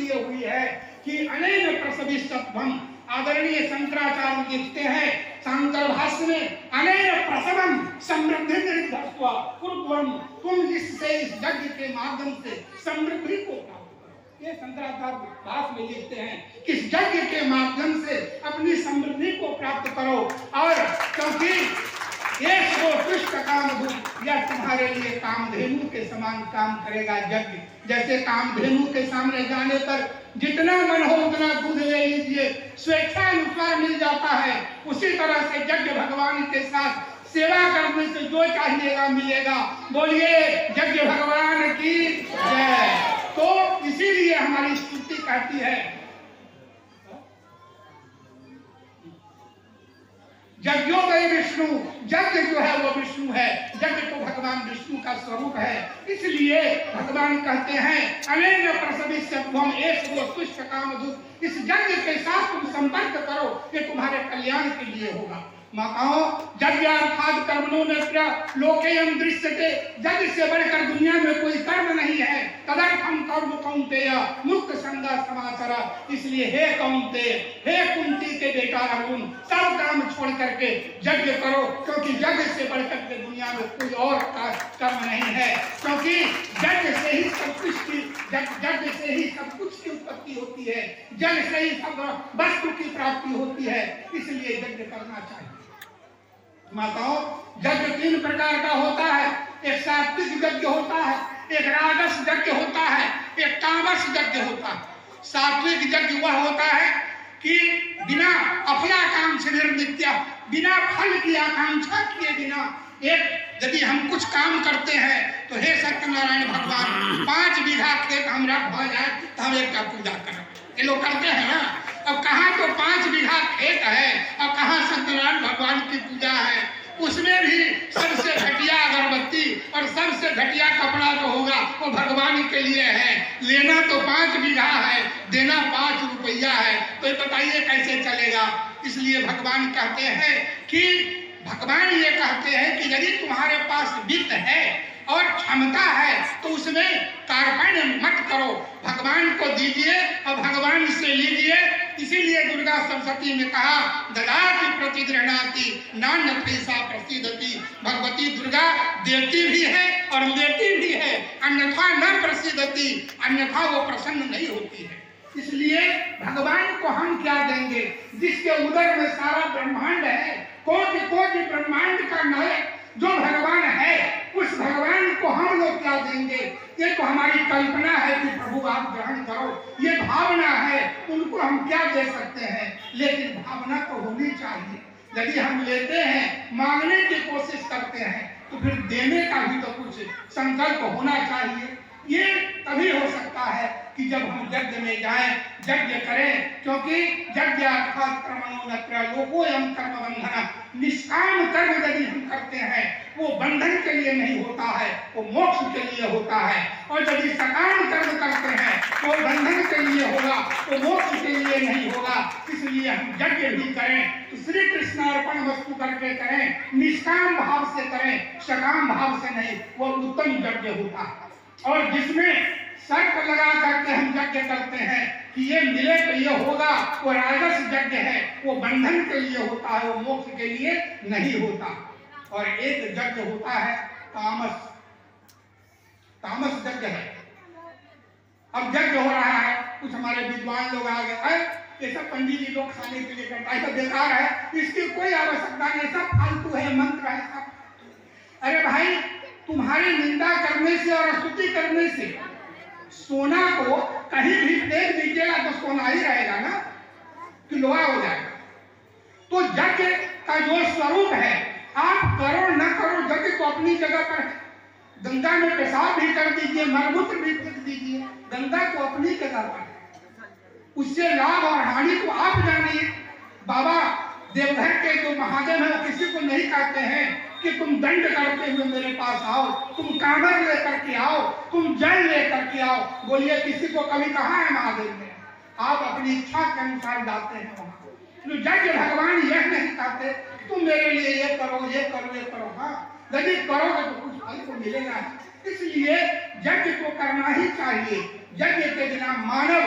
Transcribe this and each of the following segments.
इसलिए हुई है कि अनेक प्रसवी सत्वम, आदरणीय शंकराचार्य लिखते हैं शांकर भाष्य में, अनेक प्रसवम समृद्धि निर्धस्व पूर्वम, तुम इससे इस यज्ञ के माध्यम से समृद्धि को प्राप्त करो। ये शंकराचार्य भाष्य में लिखते हैं कि इस यज्ञ के माध्यम से अपनी समृद्धि को प्राप्त करो। और क्योंकि ये सर्वोत्कृष्ट कामधेनु, यह तुम्हारे लिए कामधेनु के समान काम करेगा यज्ञ। जैसे कामधेनु के सामने जाने पर जितना मन हो उतना दूध ले लीजिए, स्वेच्छानुसार मिल जाता है, उसी तरह से यज्ञ भगवान के साथ सेवा करने से जो चाहिएगा मिलेगा। बोलिए यज्ञ भगवान की जय। तो इसीलिए हमारी स्तुति कहती है यज्ञो वै विष्णु, यज्ञ जो है वो विष्णु है, यज्ञ तो भगवान विष्णु का स्वरूप है। इसलिए भगवान कहते हैं अनेक प्रसवी सत्वम एष उत्कृष्ट कामधुक, इस यज्ञ के साथ तुम संपर्क करो, ये तुम्हारे कल्याण के लिए होगा। माताओं, यज्ञ अर्थात कर्मणो नत्र लोकेयम दृश्यते, यज्ञ से बढ़कर दुनिया में कोई कर्म नहीं है। तदर्थम कर्म कौन्तेय मुक्त संगा समाचार, इसलिए हे कौन्तेय, हे कुंती के बेटा अर्जुन, सब काम छोड़ करके यज्ञ करो, क्योंकि यज्ञ से बढ़कर के दुनिया में कोई और कर्म नहीं है। क्योंकि यज्ञ से ही सब कुछ की, यज्ञ से ही सब कुछ की उत्पत्ति होती है, यज्ञ से ही सब वस्तु की प्राप्ति होती है, इसलिए यज्ञ करना चाहिए। माताओं, यज्ञ 3 प्रकार का होता है। एक सात्विक यज्ञ होता है, एक राजस यज्ञ होता है, एक तामस यज्ञ होता है। सात्विक यज्ञ वह होता है कि बिना अफलाकांक्ष निर्मित्य, बिना फल की आकांक्षा किए बिना, एक यदि हम कुछ काम करते हैं तो हे सत्यनारायण भगवान 5 बीघा खेत हमरा भा जाए तो हम एक का पूजा करें, ये लोग करते हैं ना। अब कहाँ तो 5 बीघा खेत है और कहाँ सत्यनारायण भगवान की पूजा है। उसमें भी सबसे घटिया अगरबत्ती और सबसे घटिया कपड़ा जो होगा वो भगवान के लिए है। लेना तो 5 बीघा है, देना 5 रुपया है, तो ये बताइए कैसे चलेगा। इसलिए भगवान कहते हैं कि भगवान ये कहते हैं कि यदि तुम्हारे पास वित्त है और क्षमता है तो उसमें कार्पण्य मत करो, भगवान को दीजिए और भगवान से लीजिए। इसीलिए दुर्गा सप्तशती में कहा ददाति प्रतिगृह्णाति नान्य पैसा प्रसिद्धति, भगवती दुर्गा देती भी है और लेती भी है, अन्यथा न प्रसिद्धति, अन्यथा वो प्रसन्न नहीं होती है। इसलिए भगवान को हम क्या देंगे जिसके उदर में सारा ब्रह्मांड है, कोटि कोटि ब्रह्मांड का नायक जो भगवान है, उस भगवान को हम लोग क्या देंगे। ये तो हमारी कल्पना है कि प्रभु आप ग्रहण करो, ये भावना है, उनको हम क्या दे सकते हैं। लेकिन भावना तो होनी चाहिए। यदि हम लेते हैं, मांगने की कोशिश करते हैं, तो फिर देने का भी तो कुछ संकल्प होना चाहिए। ये तभी हो सकता है कि जब हम यज्ञ में जाएं, यज्ञ करें, क्योंकि यज्ञ अर्थात कर्मणो नत्र लोकोयम कर्म बंधन, निष्काम कर्म यदि हम करते हैं वो बंधन के लिए नहीं होता है, वो मोक्ष के लिए होता है। और यदि सकाम कर्म करते हैं तो बंधन के लिए होगा, वो मोक्ष के लिए नहीं होगा। इसलिए हम यज्ञ भी करें तो श्री कृष्णार्पण वस्तु करके करें, निष्काम भाव से करें, सकाम भाव से नहीं, वो उत्तम यज्ञ होता है। और जिसमें शर्त लगा करके हम यज्ञ करते हैं कि ये मिले तो ये होगा, वो राजस यज्ञ है, वो बंधन के लिए होता है, वो मोक्ष के लिए नहीं होता। और एक यज्ञ होता है तामस, तामस यज्ञ है। अब यज्ञ हो रहा है, कुछ हमारे विद्वान लोग आ गए, ये सब पंडित जी लोग खाने के लिए करता है, बेकार है, इसकी कोई आवश्यकता नहीं, सब फालतू है, मंत्र है सब। अरे भाई, तुम्हारी निंदा करने से और स्तुति करने से सोना को कहीं भी फेंक दीजिएगा तो सोना ही रहेगा ना, कि लोहा हो जाएगा। तो यज्ञ का जो स्वरूप है, आप करो न करो, यज्ञ तो अपनी जगह पर है। गंगा में पेशाब भी कर दीजिए, मलमूत्र भी फेंक दीजिए, गंगा तो अपनी जगह पर है। उससे लाभ और हानि को आप जानिए। बाबा देवघर के जो महादेव है वो किसी को नहीं कहते हैं कि तुम दंड करते हुए मेरे पास आओ, तुम कांवर लेकर के आओ, तुम जल लेकर के आओ। बोलिए किसी को कभी कहा है महादेव ने? आप अपनी इच्छा के अनुसार जाते हैं वहां। तो यज्ञ भगवान यह नहीं कहते तुम मेरे लिए ये करो, ये करो, ये करो। हाँ, यदि करोगे तो कुछ फल तो मिलेगा। इसलिए यज्ञ को करना ही चाहिए। यज्ञ के बिना मानव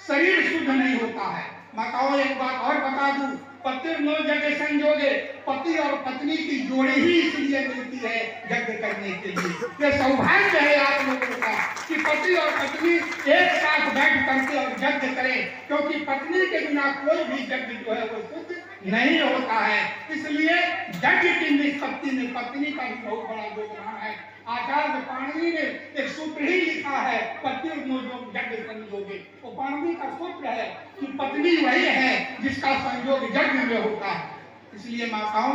शरीर शुद्ध नहीं होता है। माताओं एक बात और बता दूं, पति नो जगह संजोगे, पति और पत्नी की जोड़ी ही इसलिए मिलती है यज्ञ करने के लिए। ये सौभाग्य है आप लोगों का कि पति और पत्नी एक साथ बैठ करके और यज्ञ करें, क्योंकि पत्नी के बिना कोई भी यज्ञ जो है वो शुद्ध नहीं होता है। इसलिए यज्ञ की निष्पत्ति में पत्नी का भी बहुत बड़ा योगदान है। आचार्य पाणिनि ने एक सूत्र ही लिखा है, पति यज्ञ संयोगे। वो पाणिनि का सूत्र है कि पत्नी वही है जिसका संयोग यज्ञ में होता है। इसलिए माताओं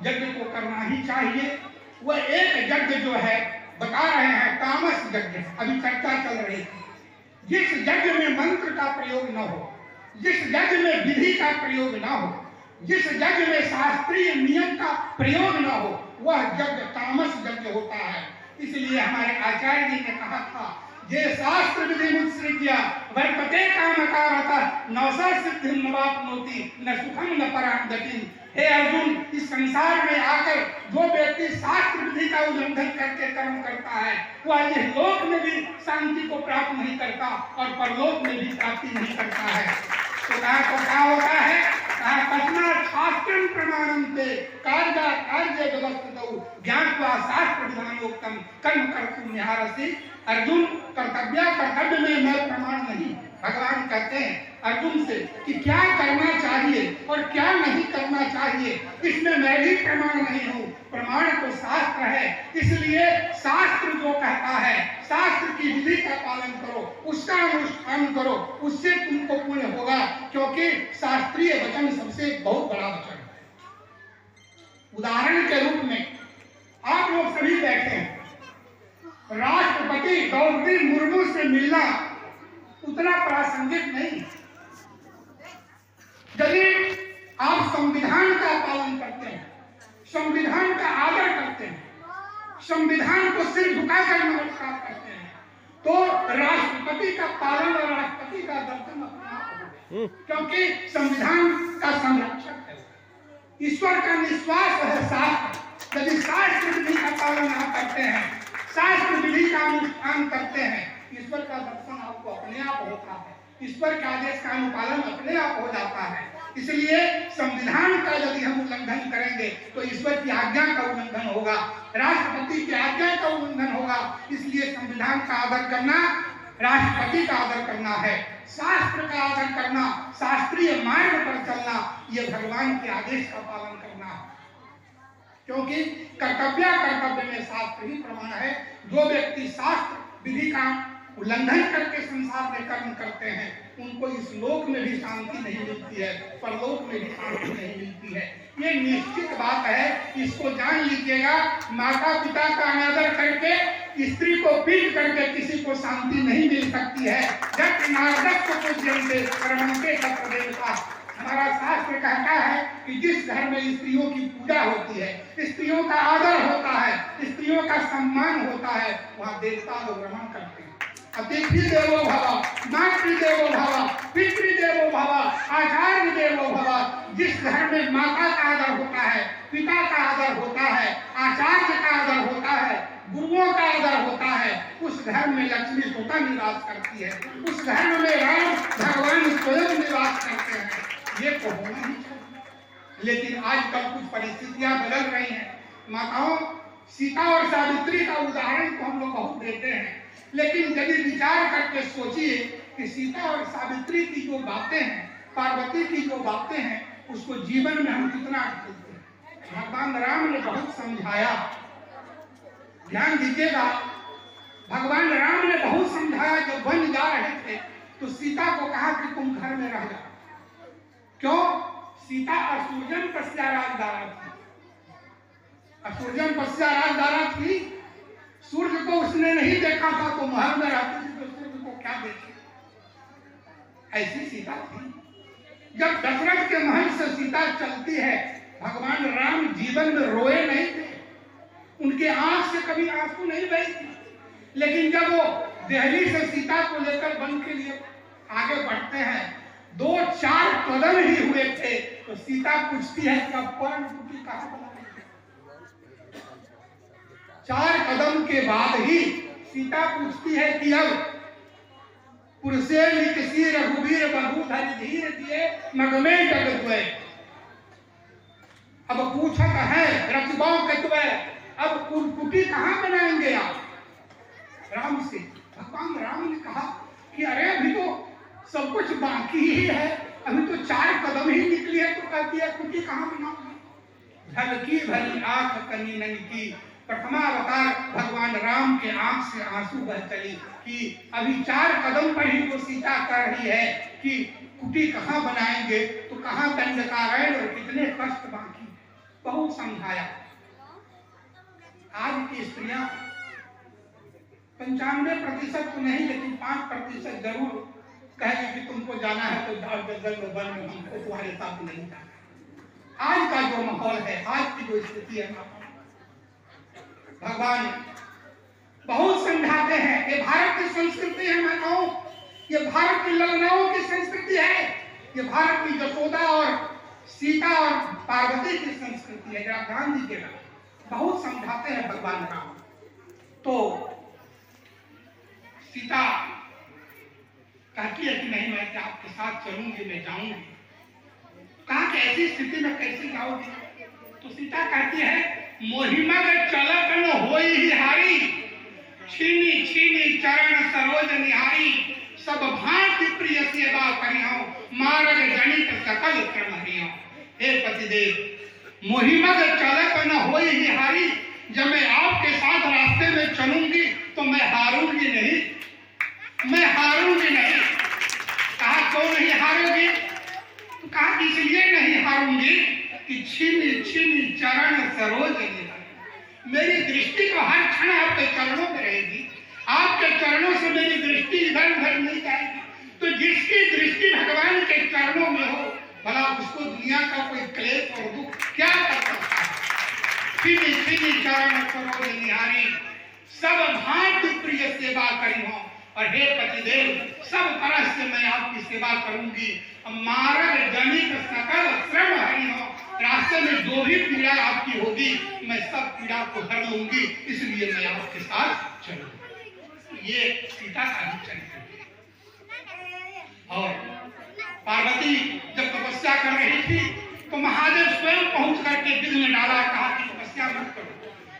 यज्ञ को करना ही चाहिए। वह एक यज्ञ जो है बता रहे हैं तामस यज्ञ, अभी चर्चा चल रही थी। जिस यज्ञ में मंत्र का प्रयोग न हो, जिस यज्ञ में विधि का प्रयोग न हो, जिस यज्ञ में शास्त्रीय नियम का प्रयोग न हो, वह यज्ञ तामस यज्ञ होता है। इसलिए हमारे आचार्य जी ने कहा था, जे शास्त्र विधि मुत्सृज्य वर्तते कामकारतः नवसा सिद्धिं नवाप्नोति न सुखं न परां गतिं। हे अर्जुन, इस संसार में आकर जो व्यक्ति शास्त्र विधि का उल्लंघन करके कर्म करता है, वह इस लोक में भी शांति को प्राप्त नहीं करता और परलोक में भी प्राप्ति नहीं करता है। तो क्या होता है? तस्मात् शास्त्रं प्रमाणन्ते कार्य व्यवस्थितौ ज्ञात्वा शास्त्र विधानोक्तं कर्म कर्तुं निहारसि। अर्जुन, कर्तव्य में मैं प्रमाण नहीं। भगवान कहते हैं अर्जुन से कि क्या करना चाहिए और क्या नहीं करना चाहिए, इसमें मैं भी प्रमाण नहीं हूँ। प्रमाण तो शास्त्र है। इसलिए शास्त्र जो कहता है, शास्त्र की विधि का पालन करो, उसका अनुष्ठान करो, उससे तुमको पुण्य होगा, क्योंकि शास्त्रीय वचन सबसे बहुत बड़ा वचन है। उदाहरण के रूप में आप लोग सभी बैठे हैं, राष्ट्रपति द्रौपदी मुर्मू से मिलना उतना प्रासंगिक नहीं। यदि आप संविधान का पालन करते हैं, संविधान का आदर करते हैं, संविधान को सिर झुकाकर नमस्कार करते हैं, तो राष्ट्रपति का पालन और राष्ट्रपति का दर्शन अपने आप होगा, क्योंकि संविधान का संरक्षक है, ईश्वर का निश्वास है शास्त्र। यदि शास्त्र विधि का पालन आप करते हैं, शास्त्र विधि का अनुष्ठान करते हैं, ईश्वर का दर्शन आपको अपने आप होता है, ईश्वर के आदेश का अनुपालन अपने आप हो जाता है। इसलिए संविधान का यदि हम उल्लंघन करेंगे तो ईश्वर की आज्ञा का उल्लंघन होगा, राष्ट्रपति की आज्ञा का उल्लंघन होगा। इसलिए संविधान का आदर करना राष्ट्रपति का आदर करना है, शास्त्र का आदर करना, शास्त्रीय मार्ग पर चलना, ये भगवान के आदेश का पालन करना है। क्योंकि कर्तव्य में शास्त्र ही प्रमाण है। जो व्यक्ति शास्त्र विधि का उल्लंघन करके संसार में कर्म करते हैं, उनको इस लोक में भी शांति नहीं मिलती है, परलोक में भी शांति नहीं मिलती है। ये निश्चित बात है, इसको जान लीजिएगा। माता पिता का अनादर करके, स्त्री को पीट करके किसी को शांति नहीं मिल सकती है। जब नारदक को पूज्यन्ते कर्मण्ये तत्तदेवता, हमारा शास्त्र कहता है कि जिस घर में स्त्रियों की पूजा होती है, स्त्रियों का आदर होता है, स्त्रियों का सम्मान होता है, वहाँ देवता लोग रमण करते हैं। अतिथि देवो भव, मातृदेवो भव, पितृदेवो भव, आचार्य देवो भव। जिस घर में माता का आदर होता है, पिता का आदर होता है, आचार्य का आदर होता है, गुरुओं का आदर होता है, उस घर में लक्ष्मी स्वतः निवास करती है, उस घर में राम भगवान स्वयं निवास करते हैं। ये तो होना ही चाहिए। लेकिन आजकल कुछ परिस्थितियां बदल रही हैं। माताओं, सीता और सावित्री का उदाहरण तो हम लोग बहुत देते हैं, लेकिन यदि विचार करके सोचिए कि सीता और सावित्री की जो बातें हैं, पार्वती की जो बातें हैं, उसको जीवन में हम कितना करते हैं। भगवान राम ने बहुत समझाया, ध्यान दीजिएगा, भगवान राम ने बहुत समझाया। जब वन जा रहे थे तो सीता को कहा कि तुम घर में रह जाओ। क्यों? सीता असुरजन पश्या राजदारा थी, असुरजन पश्या राजदारा थी। सूर्य को उसने नहीं देखा था तो महल में रहती थी, तो सूर्य को क्या देखे, ऐसी सीता थी। जब दशरथ के महल से सीता चलती है, भगवान राम जीवन में रोए नहीं थे, उनके आंख से कभी आंसू नहीं बही थी। लेकिन जब वो दिल्ली से सीता को लेकर वन के लिए आगे बढ़ते हैं, 2-4 कदम ही हुए थे तो सीता पूछती है कि अब पर्ण कुटी कहाँ बना? 4 कदम के बाद ही सीता पूछती है कि अब पुरुषे लिखसी रघुवीर बधु धरि धीर दिए मगमे जगत हुए। अब पूछत है रखबाओ कतवे, अब कुटी कहाँ बनाएंगे आप? राम से भगवान राम ने कहा कि अरे अभी तो सब कुछ बाकी ही है, अभी तो 4 कदम ही निकली है, तो कहती है कुटी कहाँ बनाओगे? झलकी भरी आंख कनी नन की, प्रथमावतार भगवान राम के आंख से आंसू बह चली कि अभी 4 कदम पर ही वो सीता कर रही है कि कुटी कहाँ बनाएंगे, तो कहाँ दंडकारण्य और कितने कष्ट बाकी। बहुत समझाया। आज की स्त्रियां 95% तो नहीं लेकिन 5% जरूर कहेंगे कि तुमको जाना है तो जाओ जंगल में वन में, हमको तुम्हारे साथ नहीं जाना। आज का जो माहौल है, आज की जो स्थिति है, भगवान बहुत समझाते हैं। ये भारत की संस्कृति है, मैं कहूं ये भारत की ललनाओं की संस्कृति है, ये भारत की यशोदा और सीता और पार्वती की संस्कृति है। जरा ध्यान दीजिएगा, बहुत समझाते हैं भगवान राम। तो सीता कहती है कि नहीं मैं आपके साथ चलूंगी, मैं जाऊंगी। कहा कि ऐसी स्थिति में कैसे जाओगी? तो सीता कहती है मोहिमग चलत न होई ही हारी, छीनी छीनी चरण सरोज निहारी, सब भांति प्रिय सेवा करियो, मार्ग जनित सकल क्रम हरियो। हे पतिदेव मोहिमग चलत न होई ही हारी, जब मैं आपके साथ रास्ते में चलूंगी तो मैं हारूंगी नहीं, मैं हारूंगी नहीं। कहा क्यों नहीं हारोगी? तो कहा इसलिए नहीं हारूंगी कि छीनी छीनी चरण सरोज निहारी, मेरी दृष्टि तो हर क्षण आपके चरणों में रहेगी, आपके चरणों से मेरी दृष्टि इधर उधर नहीं जाएगी। तो जिसकी दृष्टि भगवान के चरणों में हो, भला उसको दुनिया का कोई क्लेश और दुख क्या कर सकता है? छीनी छीनी चरण सरोज निहारी, सब भांति प्रिय सेवा करी हो। और हे पतिदेव सब तरह से मैं आपकी सेवा करूंगी। मार्ग जनित सकल श्रम हरि हो, रास्ते में जो भी पीड़ा आपकी होगी मैं सब पीड़ा को हर लूंगी, इसलिए मैं आपके साथ चलूंगी। ये सीता का ही चरित्र है। और पार्वती जब तपस्या कर रही थी तो महादेव स्वयं पहुंच करके विघ्न डाला, कहा कि तपस्या मत करो।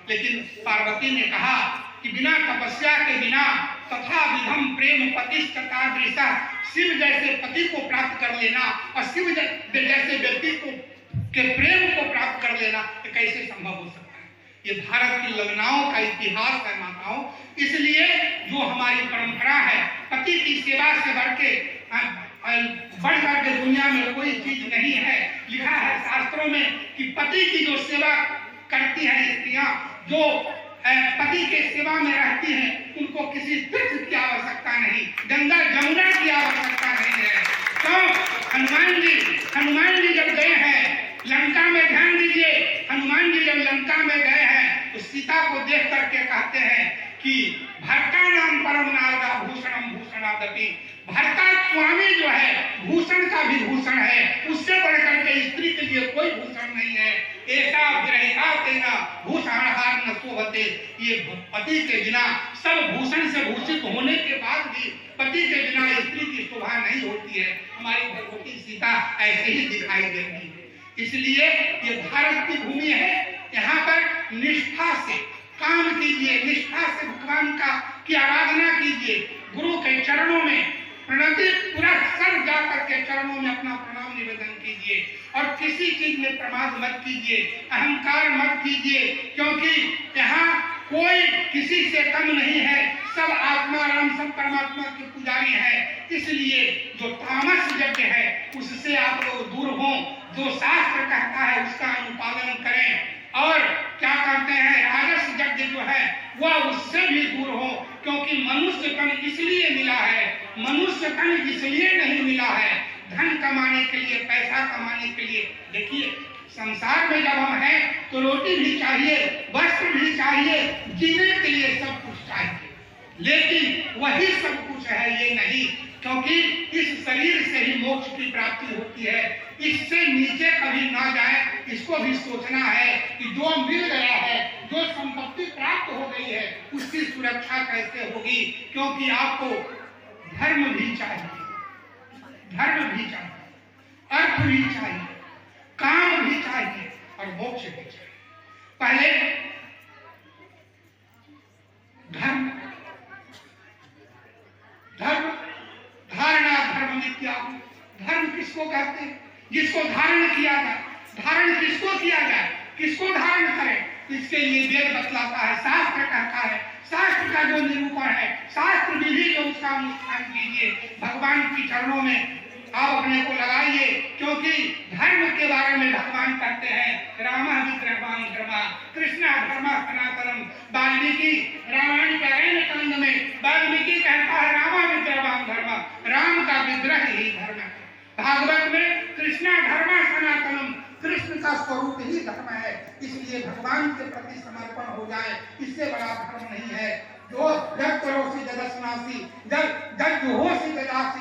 लेकिन पार्वती ने कहा कि बिना तपस्या के बिना तथा विधम प्रेम पतिष्ठता दृशा, शिव जैसे पति को प्राप्त कर लेना और शिव जैसे व्यक्ति को के प्रेम को प्राप्त कर लेना ये कैसे संभव हो सकता है? ये भारत की ललनाओं का इतिहास है माताओं। इसलिए जो हमारी परंपरा है, पति की सेवा से बढ़ करके दुनिया में कोई चीज नहीं है। लिखा है शास्त्रों में कि पति की जो सेवा करती है स्त्रियां, जो पति के सेवा में रहती हैं, उनको किसी तीर्थ की आवश्यकता नहीं, गंगा जमुना की आवश्यकता नहीं है। तो हनुमान जी जब गए हैं लंका में, ध्यान दीजिए, हनुमान जी जब लंका में गए हैं तो सीता को देख करके कहते हैं कि भर्ता नाम परम नारदा भूषणम भूषणादपि, भर्ता स्वामी जो है भूषण का भी भूषण है, उससे बढ़कर के स्त्री के लिए कोई भूषण नहीं है। ऐसा विरहिता तेना भूषणहार न शोभते, ये पति के बिना सब भूषण से भूषित होने के बाद भी पति के बिना स्त्री की शोभा नहीं होती है। हमारी भगवती सीता ऐसे ही दिखाई देती है। इसलिए ये भारत की भूमि है, यहाँ पर निष्ठा से काम कीजिए, निष्ठा से भगवान की आराधना कीजिए, गुरु के चरणों में प्रणति पूरा सर जा करके चरणों में अपना प्रणाम निवेदन कीजिए और किसी चीज में प्रमाद मत कीजिए, अहंकार मत कीजिए, क्योंकि यहाँ कोई किसी से कम नहीं है, सब आत्मा राम, सब परमात्मा के पुजारी है। इसलिए जो तामस यज्ञ है उससे आप लोग दूर हों, जो शास्त्र कहता है उसका अनुपालन करें और क्या कहते हैं राजस यज्ञ जो है वह उससे भी दूर हो, क्योंकि मनुष्य तन इसलिए मिला है, मनुष्य तन इसलिए नहीं मिला है धन कमाने के लिए, पैसा कमाने के लिए। देखिए संसार में जब हम हैं तो रोटी भी चाहिए, वस्त्र भी चाहिए, जीने के लिए सब कुछ चाहिए, लेकिन वही सब कुछ है ये नहीं, क्योंकि इस शरीर से ही मोक्ष की प्राप्ति होती है। इससे नीचे कभी ना जाए, इसको भी सोचना है कि जो मिल गया है, जो संपत्ति प्राप्त हो गई है, उसकी सुरक्षा कैसे होगी, क्योंकि आपको धर्म भी चाहिए, धर्म भी चाहिए, अर्थ भी चाहिए, काम भी चाहिए और मोक्ष भी चाहिए। पहले धर्म, धर्म धारणा धर्म मिथ्या। धर्म किसको कहते हैं? जिसको धारण किया जाए। धारण किसको किया जाए? किसको धारण करें? इसके लिए वेद बतलाता है, शास्त्र कहता है, शास्त्र का जो निरूपण है, शास्त्र विधि जो उसका अनुष्ठान कीजिए। भगवान की चरणों में आप अपने को लगाइए, क्योंकि धर्म के बारे में भगवान कहते हैं रामा विग्रहवान धर्मा कृष्णा धर्मा सनातनम। वाल्मीकि रामायण के अरण्य कांड में वाल्मीकि कहता है रामा विग्रहवान धर्मा, राम का विग्रह ही धर्म है। भागवत में कृष्णा धर्मा सनातनम, कृष्ण का स्वरूप ही धर्म है। इसलिए भगवान के प्रति समर्पण हो जाए, इससे बड़ा धर्म नहीं है। जो जब करोसि जगस्नासी जब होसि जगासी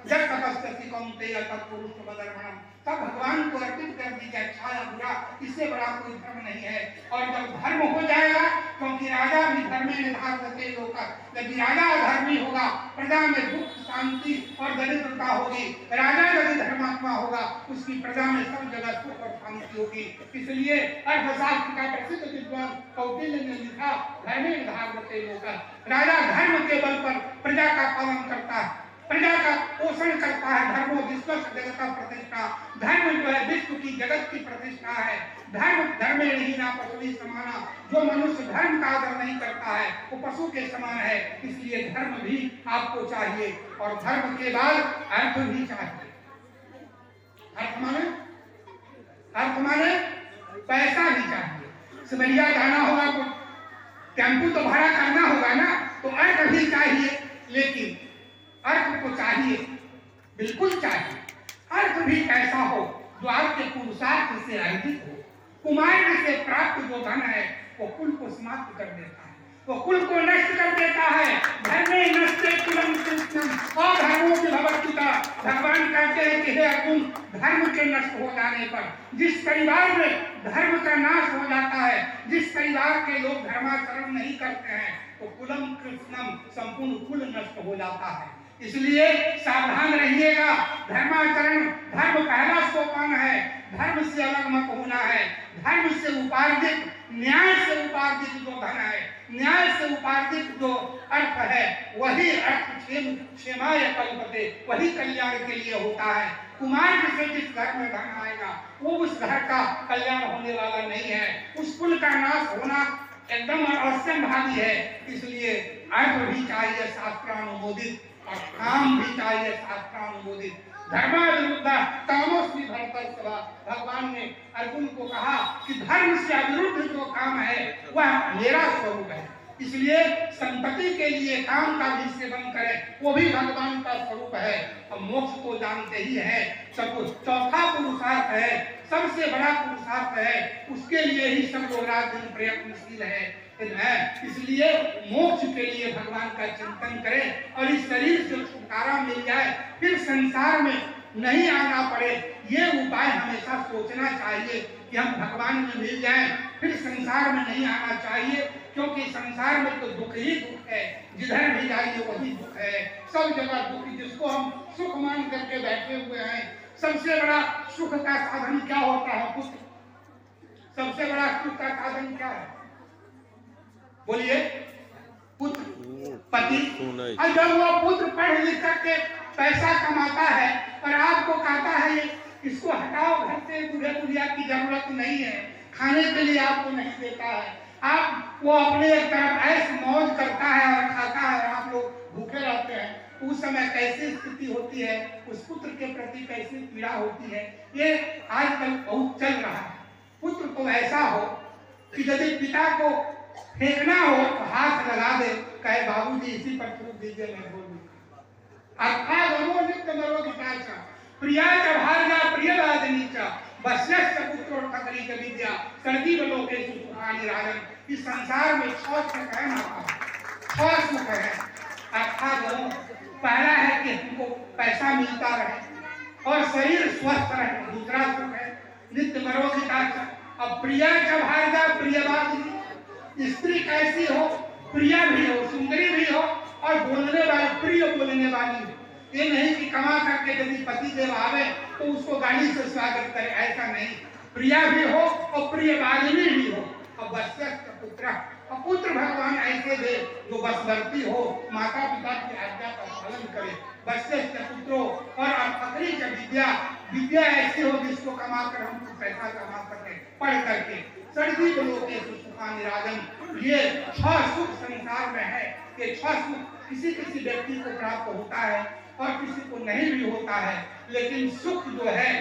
जब तपस्यसि कौन्तेय तत्पुरुष बदर्मणम। तब भगवान को अर्पित कर दीजिए, अच्छा या बुरा, इससे बड़ा कोई धर्म नहीं है। और जब धर्म हो जाएगा, क्योंकि राजा भी धर्मे निर्धारते लोका, यदि राजा अधर्मी होगा प्रजा में दुख शांति और दरिद्रता होगी। राजा यदि धर्मात्मा होगा उसकी प्रजा में सब जगह सुख और शांति होगी। इसलिए अर्थशास्त्र का प्रसिद्ध विद्वान कौटिल्य ने लिखा धर्मे निर्धारते लोका। राजा धर्म के बल पर प्रजा का पालन करता है, प्रजा का पोषण करता है। धर्मो विश्व जगत का प्रतिष्ठा, धर्म जो है विश्व की जगत की प्रतिष्ठा है। धर्म धर्मे नहीं ना पशु समाना। जो मनुष्य धर्म का आदर नहीं करता है वो पशु के समान है। इसलिए धर्म भी आपको चाहिए और धर्म के बाद अर्थ भी चाहिए। अर्थ माने, अर्थ माने पैसा भी चाहिए। सिमरिया जाना होगा तो टेम्पू तो भाड़ा करना होगा ना, तो अर्थ भी चाहिए। लेकिन अर्थ तो चाहिए, बिल्कुल चाहिए। अर्थ भी कैसा हो जो आपके पुरुषार्थ से अर्जित हो। कुमार से प्राप्त जो धन है वो कुल को समाप्त कर देता है, वो कुल को नष्ट कर देता है। धर्मे नष्टे कुलम कृष्णम, और धर्मों की भगवत्ता। भगवान कहते हैं कि हे अर्जुन, धर्म के नष्ट हो जाने पर, जिस परिवार में धर्म का नाश हो जाता है, जिस परिवार के लोग धर्माचरण नहीं करते हैं, तो कुलम कृष्णम, संपूर्ण कुल नष्ट हो जाता है। इसलिए सावधान रहिएगा। धर्माचरण, धर्म पहला सोपान है। धर्म से अलग मत होना है। धर्म से उपार्जित, न्याय से उपार्जित जो धन है, न्याय से उपार्जित जो अर्थ है, वही अर्थ क्षेमाय कल्पते, वही कल्याण के लिए होता है। कुमार से जिस घर में धन आएगा वो उस घर का कल्याण होने वाला नहीं है। उस कुल का नाश होना एकदम असंभावी है। इसलिए अर्थ भी चाहिए शास्त्रानुमोदित और काम भी चाहिए शास्त्रानुमोदित। धर्मा विरुद्ध कामोस्मि भरतर्षभ। भगवान ने अर्जुन को कहा कि धर्म से अविरुद्ध जो काम है वह मेरा स्वरूप है। इसलिए संपत्ति के लिए काम का भी सेवन करें, वो भी भगवान का स्वरूप है। अब मोक्ष को जानते ही है, सब चौथा पुरुषार्थ है, सबसे बड़ा पुरुषार्थ है। उसके लिए ही सब लोग रात दिन प्रयत्नशील है। इसलिए मोक्ष के लिए भगवान का चिंतन करें और इस शरीर से छुटकारा मिल जाए, फिर संसार में नहीं आना पड़े। ये उपाय हमेशा सोचना चाहिए कि हम भगवान में मिल जाएं, फिर संसार में नहीं आना चाहिए। क्योंकि संसार में तो दुख ही दुख है, जिधर भी जाइए वही दुख है। सब जगह दुख, जिसको हम सुख मान करके बैठे हुए हैं। सबसे बड़ा सुख का साधन क्या होता है? पुत्र। सबसे बड़ा सुख का साधन क्या है? बोलिए। पुत्र, पति। और जब वो पुत्र पढ़ लिख करके पैसा कमाता है और आपको कहता है इसको हटाओ घर से, बूढ़े बुढ़िया की जरूरत नहीं है, खाने के लिए आपको नहीं देता है, आप वो अपने एक तरफ ऐश मौज करता है और खाता है, आप लोग भूखे रहते हैं। उस समय कैसी स्थिति होती है, उस पुत्र के प्रति कैसी पीड़ा होती है, ये आजकल बहुत चल रहा है। पुत्र तो ऐसा हो कि यदि पिता को फेंकना हो तो हाथ लगा दे, कहे बाबूजी इसी पर थूक दीजिए, मैं बोल दूंगा। अर्थात वो नित्य मरोगिताचा प्रिया च भार्या प्रियवादिनीचा बस्यस्य पुत्रो खतरी च विद्या सर्जीव लोकेषु सुखानि राजन। इस संसार में छह सुख है ना, छह सुख है। अर्थात पहला है कि हमको पैसा मिलता रहे और शरीर स्वस्थ रहे, दूसरा सुख है नित्य मरोगिताचा। अब प्रिया च भार्या प्रियवादिनी, स्त्री कैसी हो, प्रिया भी हो, सुंदरी भी हो और बोलने वाली, प्रिय बोलने वाली। ये नहीं कि कमा करके यदि पति देव आवे तो उसको गाड़ी से स्वागत करे, ऐसा नहीं। प्रिया भी हो और प्रिय वालिनी भी हो। और वत्स्यश्च पुत्रः, और पुत्र भगवान ऐसे दे जो बसवर्ती हो, माता पिता की आज्ञा का पालन करे। वत्स्यश्च पुत्रो, और अखरी च विद्या, विद्या ऐसी हो जिसको कमा कर हम कुछ पैसा कमा सके पढ़ करके। सर्दी लोके सुखानि राजन, ये 6 सुख संसार में है। ये 6 सुख किसी किसी व्यक्ति को प्राप्त होता है और किसी को नहीं भी होता है। लेकिन सुख जो है,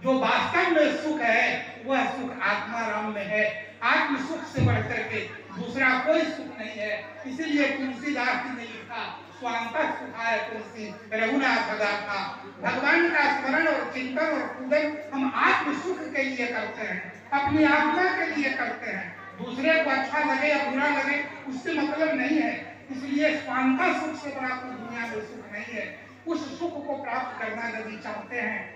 जो वास्तव में सुख है, वह सुख आत्माराम में है। आत्म सुख से बढ़कर के दूसरा कोई सुख नहीं है। इसीलिए तुलसीदास जी ने लिखा, स्वांतः सुखाय तुलसी रघुनाथ गाथा। भगवान का स्मरण और चिंतन और पूजन हम आत्म सुख के लिए करते हैं, अपनी आत्मा के लिए करते हैं। दूसरे को अच्छा लगे या बुरा लगे उससे मतलब नहीं है। इसलिए स्वांतः सुख से बड़ा कोई दुनिया में सुख नहीं है। उस सुख को प्राप्त करना यदि चाहते हैं,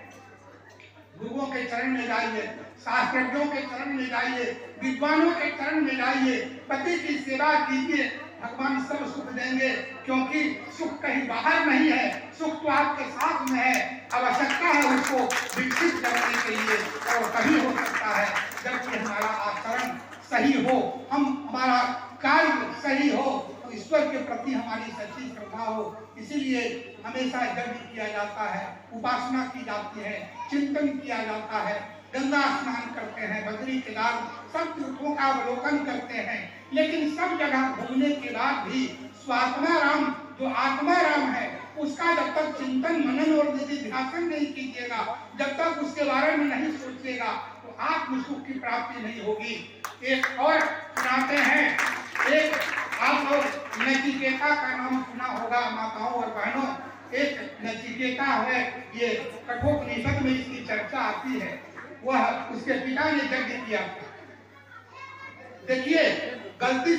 गुरुओं के चरण में जाइए, शास्त्रज्ञों के चरण में जाइए, विद्वानों के चरण में जाइए, पति की सेवा कीजिए, भगवान सब सुख देंगे। क्योंकि सुख कहीं बाहर नहीं है, सुख तो आपके साथ में है। आवश्यकता है उसको विकसित करने के लिए, और तभी हो सकता है जबकि हमारा आचरण सही हो, हमारा कार्य सही हो, तो ईश्वर के प्रति हमारी सच्ची श्रद्धा हो। इसीलिए हमेशा यज्ञ किया जाता है, उपासना की जाती है, चिंतन किया जाता है, गंगा स्नान करते हैं, बद्री केदार सब तीर्थों का अवलोकन करते हैं। लेकिन सब जगह घूमने के बाद भी स्वात्मा राम, जो आत्मा राम है, उसका जब तक चिंतन मनन और निधिध्यासन नहीं कीजिएगा, जब तक उसके बारे में नहीं सोचिएगा, तो आत्म सुख की प्राप्ति नहीं होगी। एक और सुनाते हैं, एक आप लोग नचिकेता का नाम सुना होगा माताओं और बहनों। एक नचिकेता है, ये कठोपनिषद में इसकी चर्चा आती है। वह उसके पिता ने यज्ञ किया। देखिए गलती